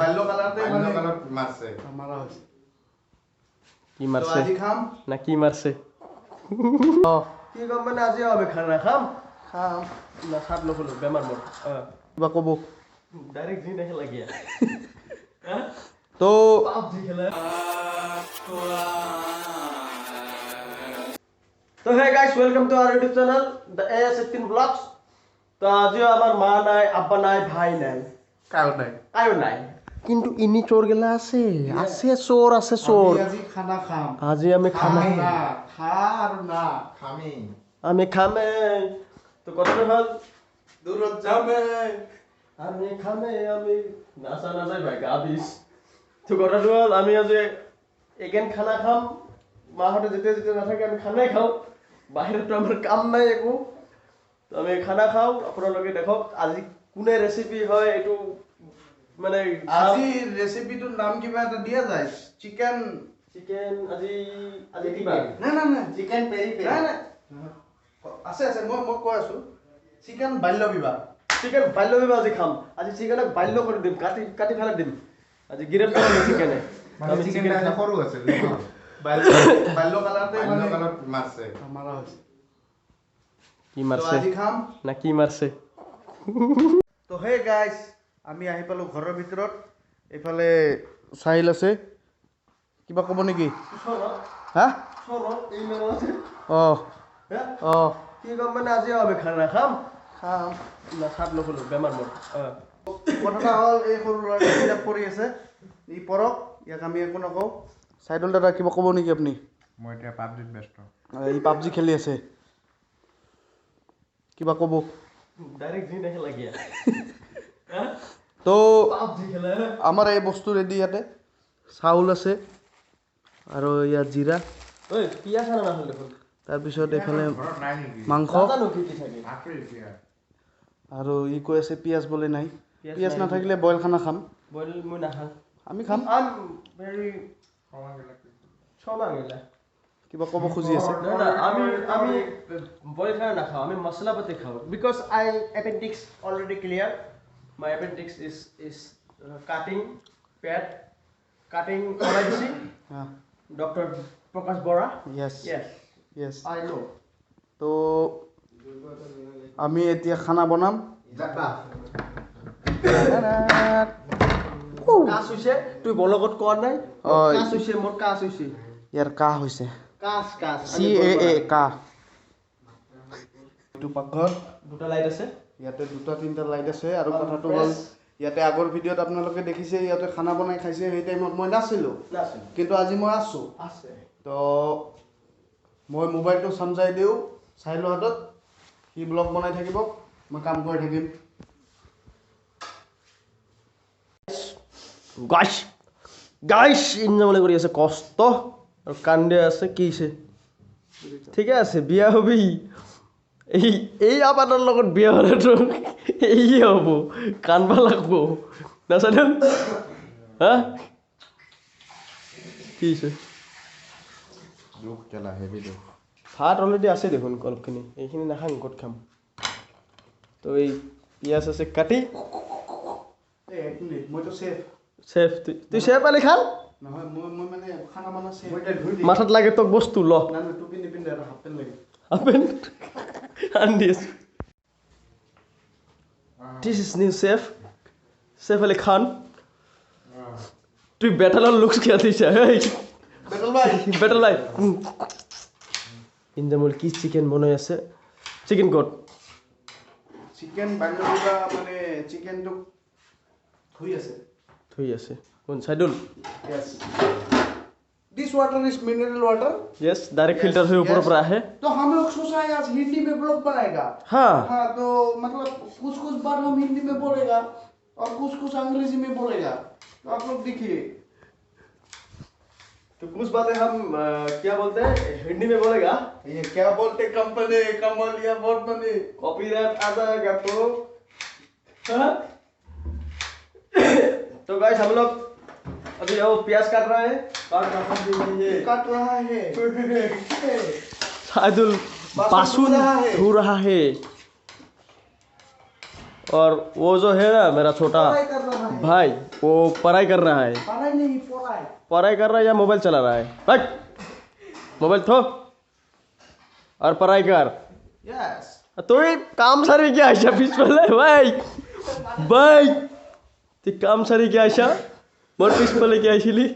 বাল্য কালাতে বাল্য কালত মারছে মারা হয়েছে কি মারছে আজি খাম না কি মারছে কি কম মানে আজি আমি খানা খাম খাম না সাত নকলো বেমার মোর কিবা ক'ব ডাইরেক্ট জি নাহে লাগিয়া তো পাবজি খেলা তো hey guys welcome to our YouTube channel the As18 vlogs. তো আজিও আমার মা নাই, আব্বা নাই, ভাই নাই, কায়ো নাই, কিন্তু ইনি চোর গেলা আছে আছে চোর আছে চোর। আজি খানা খাম আজি আমি খানা না খা আর না খামি আমি খামে। তো কথাটা হল দূরত যাবে আমি খামে আমি নাচা নাচাই ভাই গা বিষ। তো কথাটো হল আমি আজি এগেন খানা খাম। মাহঁতে যেতিয়া যেতিয়া নাথাকে আমি খানাই খাওঁ, বাহিৰতো আমাৰ কাম নাই একো। তো আমি খানা খাওঁ, আপোনালোকে দেখক আজি কোনে ৰেচিপি হয় এইটো মানে আজি ৰেচিপিটোৰ নাম কিবা এটা দিয়া যায় চিকেন আজি আজি কিবা না না না চিকেন পেৰি না না আছে আছে মই কৈ আছো চিকেন বাল্যবিবাহ চিকেন বাল্যবিবাহ আজি খাম। আজি চিকেনক বাল্য কৰি দিম, কাটি কাটি ফেলাই দিম। আজি গিৰেপ কৰিম চিকেনে। মানে চিকেন সৰু আছে বাল্য কালাতে বাল্য কালত মারছে মারা হয়েছে কি তো মারছে আজি খাম না কি মারছে তো হে গাইস আমি আহি পালো ঘৰৰ ভিতৰত। এইফালে চাহিল আছে, কিবা ক'ব নেকি? হা অঁ অঁ কি কম মানে আজি আমি খানা খাম খাম না সাত নকলো বেমাৰ মোৰ কথাটা হ'ল এই সৰু ল'ৰাবিলাক পৰি আছে, ই পৰক, ইয়াক আমি একো নকওঁ। চাইদুল দাদা কিবা ক'ব নেকি আপুনি? মই এতিয়া পাবজিত ব্যস্ত ই পাবজি খেলি আছে, কিবা ক'ব? ডাইৰেক্ট জি নাহে লাগিয়া তো পাবজি খেলে আমাৰ এই বস্তু ৰেডি ইয়াতে চাউল আছে আৰু ইয়াত জিৰা, ঐ পিয়াজ আনা নাছিল দেখোন। তাৰপিছত এইফালে ঘৰত নাই নেকি মাংস নাজানো কি কি থাকে। আছে এতিয়া আৰু ই কৈ আছে পিঁয়াজ বোলে নাই। পিয়াজ পিঁয়াজ নাই। নাথাকিলে বইল খানা খাম, বইল মই নাখাওঁ। আমি খাম। আম ভেৰি ছমা গেলা কিবা ক'ব খুজি আছে? না না আমি আমি বইল খানা নাখাওঁ, আমি মছলা পাতি খাওঁ। Because I appendix already clear. My appendix is cutting পেট কাটিং কৰাই দিছে ডক্টৰ প্ৰকাশ বৰা। য়েছ য়েছ য়েছ। I know. তো আমি এতিয়া খানা বনাম। কাছ হৈছে, তুই বলগত কোৱা নাই? অ', কাছ হৈছে, মোৰ কাছ হৈছে। ইয়াৰ কাহ হৈছে, কাছ কাছ CAA কাহ। এইটো পাকঘৰ, দুটা লাইট আছে। ইয়াতে দুটা তিনিটা লাইট আছে। আৰু কথাটো হ'ল ইয়াতে আগৰ ভিডিঅ'ত আপোনালোকে দেখিছে ইয়াতে খানা বনাই খাইছে, সেই টাইমত মই নাছিলোঁ, কিন্তু আজি মই আছোঁ। আছে তো মই মোবাইলটো চামজাই দিওঁ চাইলৰ হাতত, সি ব্লগ বনাই থাকিব, মই কাম কৰি থাকিম। গাইছ গাইছ ইঞ্জামলে কৰি আছে কষ্ট আৰু কান্দে আছে। কি হৈছে? ঠিকে আছে, বিয়া হবি। এই এই আপাতৰ লগত বিয়া হ'লেতো এই হ'ব, কান্দবা লাগব নাজানো। হা কি হৈছে? দুখ জ্বালা হেভি দুখ ভাত অলৰেডি আছে দেখোন অলপখিনি, এইখিনি নাখাম ক'ত খাম। তো এই পিঁয়াজ আছে কাটি। এক মিনিট, মইতো চেফ চেফ তুই চেফ পালি খাল নহয়, মই মানে খানা বনা চেফ। মাথাত লাগে তোক বস্তু ল না না টুপি নিপিন্ধে আৰু হাফ পেণ্ট লাগে। আপেন আনি আছো। This is new chef chef Ali Khan. তুই বেটালৰ লুকছ কিয় দিছা? বেটল ভাই বেটাল লাই ইঞ্জামুল কি চিকেন বনাই আছে? চিকেন ক'ত? চিকেন বাল্যবিবাহ মানে চিকেনটো ধুই আছে। থৈ আছে কোন চাইডুল? Yes. This water is mineral water. Yes direct filter से ऊपर ऊपर है। तो हम लोग सोचा है आज हिंदी में ब्लॉग बनाएगा। हाँ हाँ तो मतलब कुछ कुछ बात हम हिंदी में बोलेगा और कुछ कुछ अंग्रेजी में बोलेगा, तो आप लोग देखिए। तो कुछ बातें हम क्या बोलते हैं हिंदी में बोलेगा। ये क्या बोलते कंपनी कमलिया बहुत बने कॉपीराइट आ जाएगा तो हाँ? तो गाइस हम लोग अभी वो प्याज काट रहा है, काट रहा है साइदुल बासुन धो रहा है। और वो जो है ना मेरा छोटा पढ़ाई कर रहा है भाई वो पढ़ाई कर रहा है पढ़ाई नहीं पढ़ाई पढ़ाई कर रहा है या मोबाइल चला रहा है भाई मोबाइल थो और पढ़ाई कर यस तो ये काम सारी क्या आशा बीच वाले भाई भाई ते काम सारी क्या आशा मोर बीच वाले क्या आशिली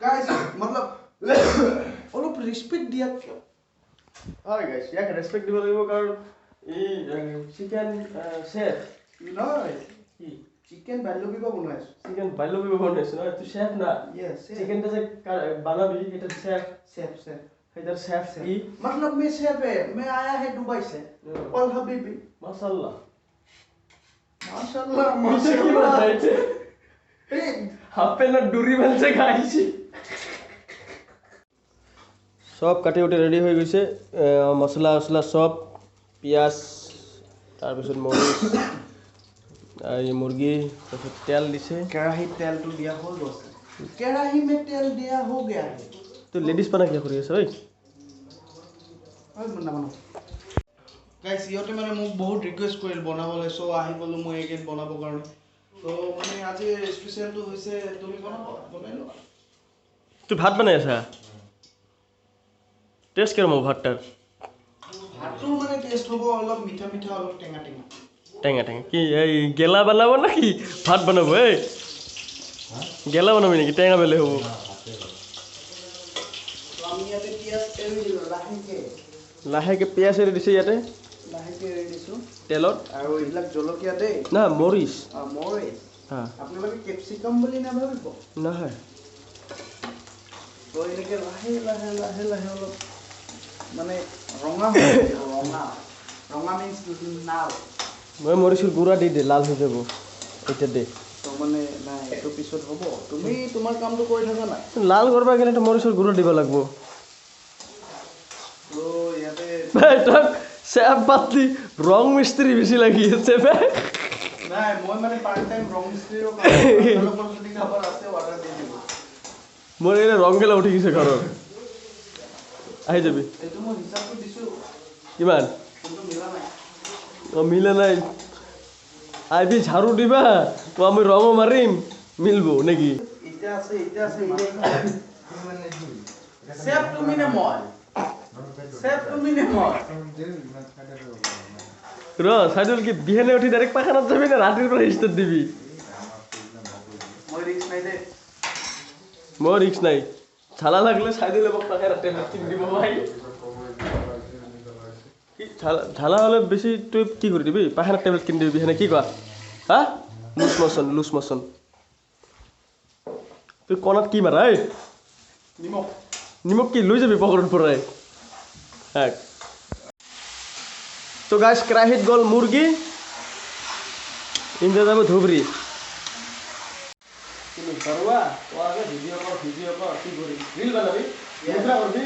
गाइस मतलब অলপ রেসপেক্ট দিয়া কিয় হয় গাইস ইয়াক রেসপেক্ট দিব লাগিব কাৰণ এই চিকেন শেফ নহয় কি চিকেন বাল্যবিবাহ বনাইছো চিকেন বাল্যবিবাহ বনাইছে না তুই শেফ না यस চিকেনটা যে বানাবি এটা শেফ शेफ शेफ এটা শেফ কি मतलब मैं शेफ है मैं आया है दुबई से और हबीबी মাশাআল্লাহ माशाल्लाह কি माशाल्लाह বানাইছে ए আপেল ডুরি বলছে খাইছি সব কাটি উঠি রেডি হৈ গৈছে মছলা মছলা সব পিঁয়াজ তাৰপিছত মৰিচ এই মুৰ্গী তাৰপিছত তেল দিছে कढ़ाई तेल तो दिया हो दो कढ़ाई में तेल दिया हो गया है তো লেডিজ পানা কি কৰি আছে ঐ ओए बना बना गाइस ইহতে মানে মোক বহুত ৰিকুৱেষ্ট কৰিল বনাবলৈ সো আহি বলো মই একেন বনাব কাৰণে তো মানে আজি স্পেশালটো হৈছে তুমি বনাবা বনাই লো তুই ভাত বনাই আছা টেষ্ট কেমন ভাতটার ভাতটো মানে টেস্ট হ'ব অলপ মিঠা মিঠা অলপ টেঙা টেঙা টেঙা টেঙা কি এই গেলা বানাবো নাকি ভাত বানাবো এই গেলা বানাবি নাকি টেঙা বেলে হবো তো আমি ইয়াতে পিয়াজ এৰি দিলো লাহেকে লাহেকে পিঁয়াজ এৰি দিছে ইয়াতে লাহেকে এৰি দিছো তেলত আৰু এইবিলাক জলকীয়া দেই না মৰিচ মৰিচ হা আপোনালোকে কেপচিকাম বুলি নাভাবিব নহয় তো এনেকে লাহে লাহে লাহে লাহে অলপ মানে ৰঙা হৈ যাব ৰঙা ৰঙা মিন্স নাল মই মৰিচৰ গুড়া দি দে লাল হৈ যাব এতিয়া দে তো মানে নাই এইটো পিছত হ'ব তুমি তোমাৰ কামটো কৰি থাকা না লাল কৰবা গেলে তো মৰিচৰ গুড়া দিব লাগব তো ইয়াতে তক চেপ পাতলি ৰং মিস্ত্ৰি বেছি লাগি আছে বে নাই মই মানে পাৰ্ট টাইম ৰং মিস্ত্ৰীৰ কাম আপোনালোকৰ যদি খাবৰ আছে অৰ্ডাৰ দি দিব মোৰ এই ৰং গেলা উঠি গৈছে ঘৰত আহি যাবি এইটো মই হিচাপটো দিছোঁ কিমান কিন্তু মিলা নাই মিলে নাই আইবি ঝাড়ু দিবা তো আমি রঙও মারিম মিলবো নাকি এতিয়া আছে চেফ তুমি নে মই চেফ তুমি নে মই র সাইদুল কি বিহানে উঠি ডাইরেক্ট পাখানাত যাবি না রাতের পরে ইস্তার দিবি মই ৰিক্স নাই দে মোর রিক্স নাই ছালা লাগলে সাইদুল এবং পাখানাত টেবলেট কিনে দিব ভাই কি ঝালা হলে বেশি তুই কি করে দিবি পাখানাত টেবলেট কিনে দিবি বিহানে কি কয় হ্যাঁ লুজ মোশন তুই কণাত কি মাৰা এই নিমখ নিমখ কি লৈ যাবি পকেটৰ পৰাই হ্যাঁ তো গাইস কেৰাহীত গ'ল মুৰ্গী ইন্দা যাব ধুবৰি তুমি ঘৰুৱা তো আগে ভিডিঅ' কৰ কি কৰি ৰীল বনাবি মুদ্ৰা কৰবি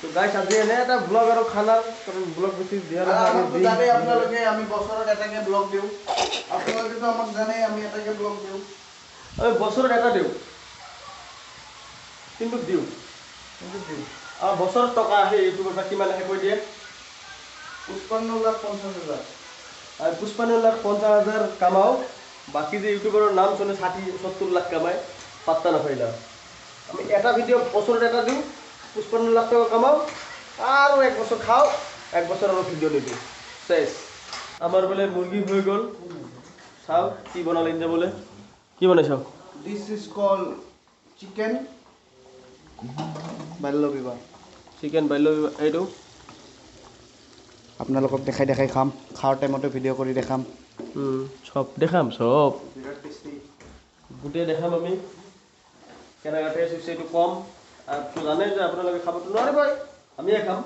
তো গাইস আজি এনে এটা ব্লগ আৰু খানা কাৰণ ব্লগ বেছি দিয়া আমাকতো জানেই আপোনালোকে আমি বছৰত এটাকে ব্লগ দিওঁ আপোনালোকেতো আমাক জানেই আমি এটাকে ব্লগ দিওঁ আমি বছৰত এটা দিওঁ কিন্তু দিওঁ আৰু বছৰত টকা আহে ইউটিউবৰ পৰা কিমান আহে কৈ দিয়ে 55,50,000 আর 55,50,000 কামাও বাকি যে ইউটিউবারের নাম শুনে 60-70 লাখ কামায় পাত্তা না পাইলা আমি এটা ভিডিও বছর এটা দিই 55 লাখ টাকা কামাও আর এক বছর খাও এক বছর আর ভিডিও নিবি শেষ আমার বলে মুরগি হয়ে গেল চাও কি বনালে ইন্দা বলে কি বনাইছাও দিস ইজ কল চিকেন বাল্যবিবাহ চিকেন বাইলো এইটো আপোনালোকক দেখাই দেখাই খাম খাওয়ার টাইমতে ভিডিও কৰি দেখাম সব দেখাম সব বিৰাট টেষ্টি গোটেই দেখাম আমি কেনেকৈ টেষ্ট হৈছে এইটো কম আৰু জানে যে আপোনালোকে খাবতো নোৱাৰিবই আমিয়ে খাম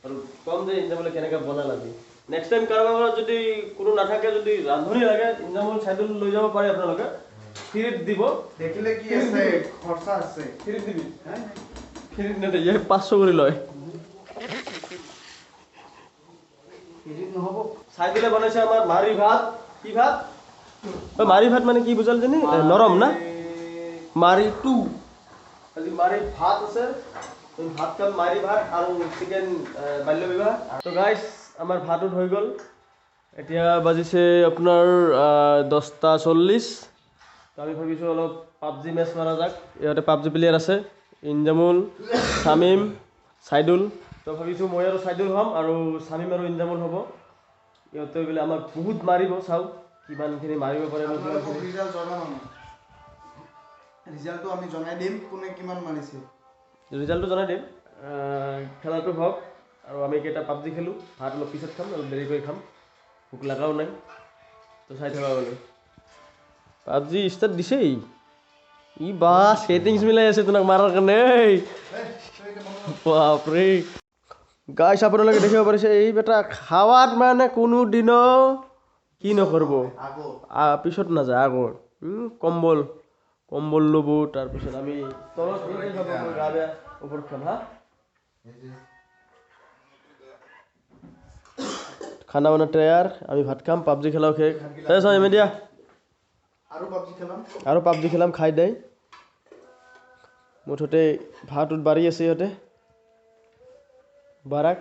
আৰু কম যে ইঞ্জামলে কেনেকৈ বনাল আজি নেক্সট টাইম কাৰোবাৰ ঘৰত যদি কোনো নাথাকে যদি ৰান্ধনি লাগে ইঞ্জামল চাইডল লৈ যাব পাৰে আপোনালোকে ফ্ৰীত দিব দেখিলে কি আছে খৰচা আছে ফ্ৰীত দিবি ফ্ৰীত নেদে ইয়াক 500 কৰি লয় ফ্ৰীত নহ'ব চাইডলে বনাইছে আমাৰ মাৰি ভাত কি ভাত মাৰি ভাত মানে কি বুজাল জানি নৰম না মাৰি টু আজি মাৰি ভাত আছে ভাত কাম মাৰি ভাত আৰু চিকেন বাল্যবিবাহ তো গাইস আমাৰ ভাতত হৈ গ'ল এতিয়া বাজিছে আপোনাৰ 10:40 তো আমি ভাবিছোঁ অলপ পাবজি মেচ মাৰা যাক ইয়াতে পাবজি প্লেয়াৰ আছে ইনজামুল শামিম চাইদুল তো ভাবিছোঁ মই আৰু চাইদুল হ'ম আৰু শামিম আৰু ইনজামুল হ'ব ইহঁতে বোলে আমাক বহুত মাৰিব চাওঁ কিমানখিনি মাৰিব পাৰে ৰিজাল্টটো আমি জনাই দিম কোনে কিমান মাৰিছে ৰিজাল্টটো জনাই দিম খেলাটো হওক আৰু আমি কেইটা পাবজি খেলোঁ ভাত অলপ পিছত খাম অলপ দেৰি কৰি খাম ভোক লগাও নাই তো চাই থকা বোলো পাবজি ষ্টাৰ্ট দিছেই ই বা ছেটিংছ মিলাই আছে তোমাক মাৰাৰ কাৰণে বাপৰে গাইছ আপোনালোকে দেখিব পাৰিছে এই বেটা খাৱাত মানে কোনো দিনো কি নকৰিব পিছত নাযায় আগৰ কম্বল কম্বল ল'ব তাৰপিছত আমি তলত গা বেয়া ওপৰত খাম হা খানা বানা তৈয়াৰ আমি ভাত খাম পাবজি খেলাও শেষ এমে দিয়া আৰু পাবজি খেলাম খাই দেই মুঠতে ভাতত বাঢ়ি আছে ইহঁতে বাৰাক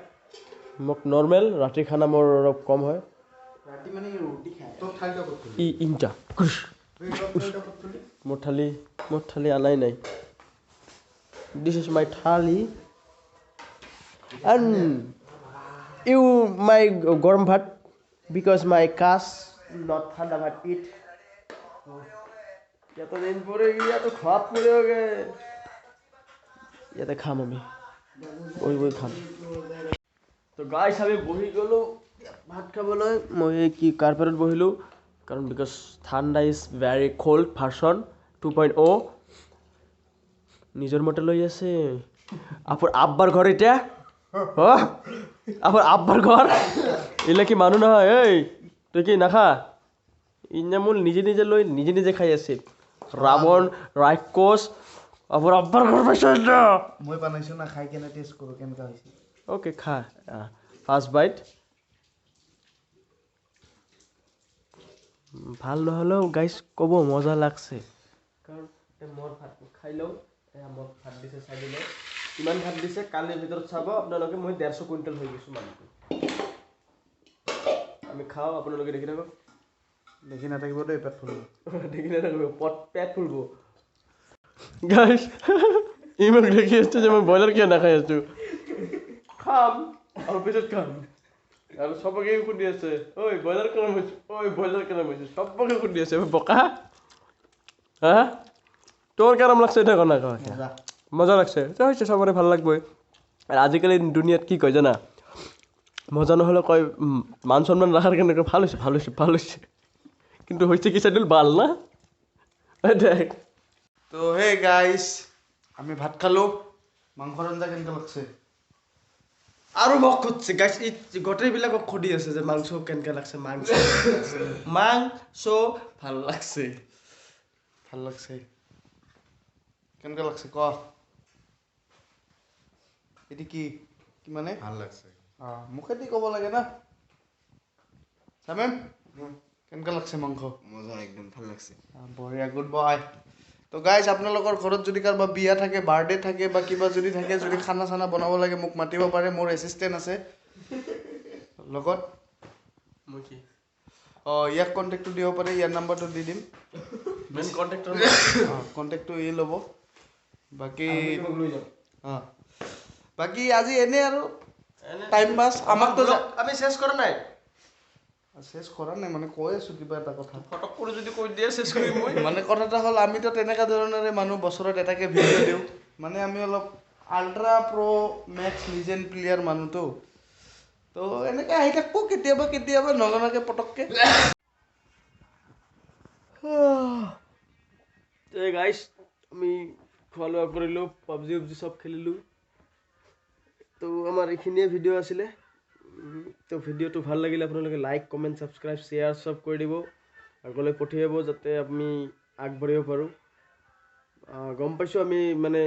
মোক নৰ্মেল ৰাতি খানা মোৰ অলপ কম হয় ই ইনটা মোৰ থালি আনাই নাই this is my thali and you my গৰম ভাত because my কাছ not ঠাণ্ডা ভাত eat ইয়াতে দিন পরে ইয়াতে খাপ পড়েগে ইয়াতে খাম আমি বহি খাম তো গাইছ আমি বহি গ'লো ভাত খাবলৈ মই কি কাৰ্পেটত বহিলোঁ কাৰণ বিকজ ঠাণ্ডা ইজ ভেৰি কোল্ড ভাৰ্চন 2.0 নিজৰ মতে লৈ আছে আপোনাৰ আব্বাৰ ঘৰ এতিয়া আপোনাৰ আব্বাৰ ঘৰ এইবিলাক কি মানুহ নহয় এই তই কি নাখা ইনজামুল নিজে লৈ নিজে খাই আছে ৰাৱণ ৰাক্ষস আপোনাৰ আব্বাৰ ঘৰ পাইছে মই বনাইছোঁ না খাই কেনে টেষ্ট কৰোঁ কেনেকুৱা হৈছে অ'কে খা ফাৰ্ষ্ট বাইট ভাল নহ'লেও গাইছ ক'ব মজা লাগছে কাৰণ মোৰ ভাত খাই লওঁ মোৰ ভাত দিছে চাই দিলে কিমান ভাত দিছে কালিৰ ভিতৰত চাব আপোনালোকে মই 150 কুইণ্টেল হৈ গৈছোঁ মানুহটো আমি খাওঁ আপোনালোকে দেখি থাকক দেখি নাথাকিব দেই পেট ফুলিব দেখি নাথাকিব পেট ফুলিব গাইছ ইমান দেখি আছোঁ যে মই ব্ৰইলাৰ কিয় নাখাই আছোঁ খাম আৰু পিছত খাম আৰু চবকে সুধি আছে ঐ ব্ৰইলাৰ কেৰম হৈছে চবকে সুধি আছে বকা হা তোৰ কেৰম লাগছে এতিয়া কনা মজা লাগছে হৈছে চবৰে ভাল লাগবই আৰু আজিকালি দুনিয়াত কি কয় জানা মজা নহ'লে কয় মান সন্মান ৰখাৰ কাৰণে ভাল হৈছে কিন্তু হৈছে কি চাইডল ভাল না দেখ তো হে গাইছ আমি ভাত খালোঁ মাংসৰ আঞ্জা কেনেকুৱা লাগছে আৰু মোক খুঁজছে গাইছ ই গোটেইবিলাকক সুধি আছে যে মাংস কেনেকুৱা লাগছে মাংস ভাল লাগছে কেনেকুৱা লাগছে ক এটি কি মানে ভাল লাগছে মুখেদি ক'ব লাগে না চামেম কেনেকুৱা লাগছে মাংস মজা একদম ভাল লাগছে বঢ়িয়া গুড বয় তো গাইজ আপোনালোকৰ ঘৰত যদি কাৰোবাৰ বিয়া থাকে বাৰ্থডে থাকে বা কিবা যদি থাকে যদি খানা চানা বনাব লাগে মোক মাতিব পাৰে মোৰ এছিষ্টেণ্ট আছে লগত ইয়াক কণ্টেক্টটো দিব পাৰে ইয়াৰ নাম্বাৰটো দি দিম কণ্টেক্টটো ই ল'ব বাকী আজি এনেই আৰু টাইম পাছ আমাকতো আমি চেছ কৰা নাই চেছ কৰা নাই মানে কৈ আছোঁ কিবা এটা কথা ফটক কৰি যদি কৈ দিয়ে চেছ কৰিম মই মানে কথা এটা হ'ল আমিতো তেনেকুৱা ধৰণৰে মানুহ বছৰত এটাকে ভিডিঅ' দিওঁ মানে আমি অলপ আল্ট্ৰা প্ৰ' মেক্স লিজেণ্ড প্লেয়াৰ মানুহতো তো এনেকৈ আহি থাকোঁ কেতিয়াবা নজনাকৈ পটককৈ গাইছ আমি খোৱা লোৱা কৰিলোঁ পাবজি চব খেলিলোঁ তো আমাৰ এইখিনিয়ে ভিডিঅ' আছিলে তো ভিডিঅ'টো ভাল লাগিলে আপোনালোকে লাইক কমেণ্ট ছাবস্ক্ৰাইব শ্বেয়াৰ চব কৰি দিব আগলৈ পঠিয়াব যাতে আমি আগবাঢ়িব পাৰোঁ গম পাইছোঁ আমি মানে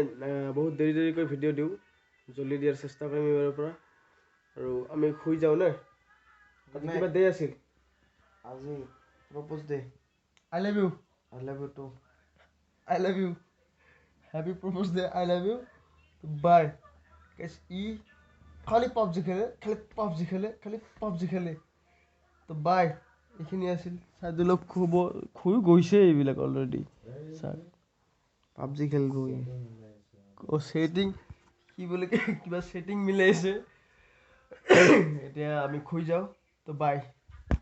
বহুত দেৰিকৈ ভিডিঅ' দিওঁ জল্দি দিয়াৰ চেষ্টা কৰিম এইবাৰৰ পৰা আৰু আমি শুই যাওঁ নে আজি কিবা ডে আছিল আজি propose day I love you too I love you. Happy Propose Day. I love you. Bye. Guys, খালি পাবজি খেলে তো বাই এইখিনি আছিল চাইদুলক শুই গৈছে এইবিলাক অলৰেডি চাৰ পাবজি খেলিব ছেটিং কি বুলি কিবা ছেটিং মিলাইছে এতিয়া আমি শুই যাওঁ তো বাই